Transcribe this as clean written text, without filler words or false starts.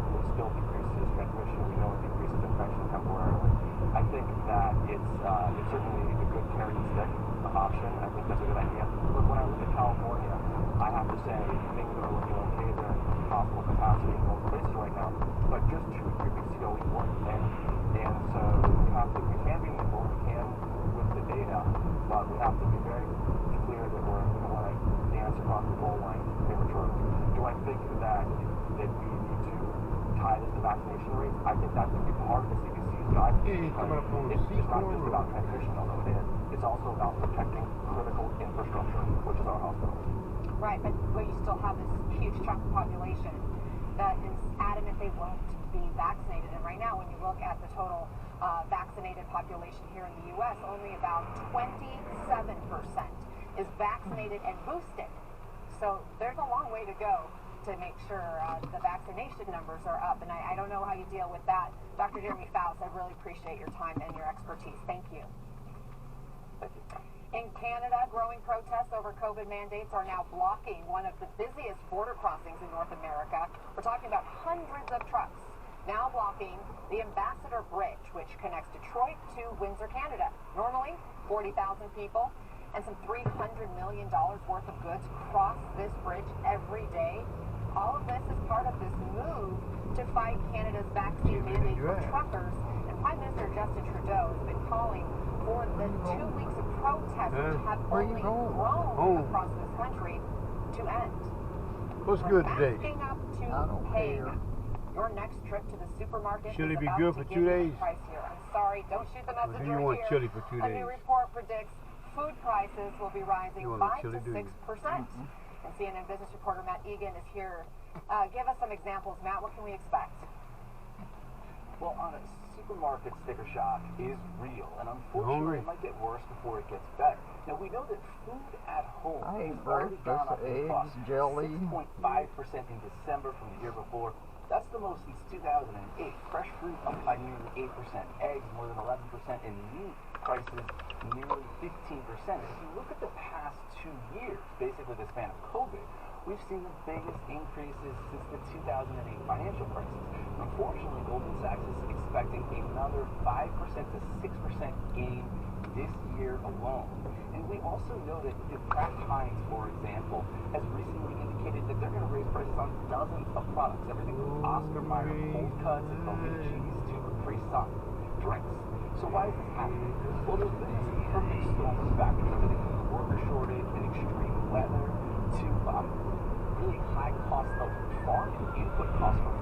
it still decreases transmission. We know it decreases infection temporarily. I think that it's certainly a good carrot and stick option. I think that's a good idea. But when I look at California, I have to say things are looking okay there in possible capacity in most places right now. But just 2 or 3 weeks ago, we weren't there. And so we can be nimble, we can with the data, but we have to be very clear that we don't want to dance across the goal line prematurely. Do I think that we need to tie this to vaccination rates? I think that could be part of the CDC's guidance. It's not just about transmission, although it is. It's also about protecting critical infrastructure, which is our hospitals. Right, but you still have this huge chunk of population that is adamant they won't be vaccinated. And right now, when you look at the total vaccinated population here in the U.S., only about 27% is vaccinated and boosted. So there's a long way to go to make sure the vaccination numbers are up. And I don't know how you deal with that. Dr. Jeremy Faust, I really appreciate your time and your expertise. Thank you. Thank you. In Canada, growing protests over COVID mandates are now blocking one of the busiest border crossings in North America. We're talking about hundreds of trucks now blocking the Ambassador Bridge, which connects Detroit to Windsor, Canada. Normally, 40,000 people and some $300 million worth of goods cross this bridge every day. All of this is part of this move to fight Canada's vaccine mandate for truckers. And Prime Minister Justin Trudeau has been calling for the 2 weeks of protests, which have only grown across this country, to end. What's good today? Masking up to paying. Your next trip to the supermarket Should it is be about good to for give 2 you days? the price here. I'm sorry, don't shoot the messenger Do you want here. chili for 2 A days? new report predicts food prices will be rising 5 to 6%. And CNN business reporter Matt Egan is here. Give us some examples, Matt. What can we expect? Well, supermarket sticker shock is real, and unfortunately, it might get worse before it gets better. Now, we know that food at home has already gone up in cost 6.5% in December from the year before. That's the most since 2008. Fresh fruit up by nearly 8%, eggs more than 11%, and meat prices nearly 15%. If you look at the past 2 years, basically the span of COVID, we've seen the biggest increases since the 2008 financial crisis. Unfortunately, Goldman Sachs is expecting another 5% to 6% gain this year alone. And we also know that Kraft Heinz, for example, has recently indicated that they're going to raise prices on dozens of products, everything from Oscar Mayer cold cuts and homemade cheese to Capri Sun drinks. So why is this happening? Well, there's been this perfect storm of factors, everything from the worker shortage and extreme weather to really high cost of farming, input costs for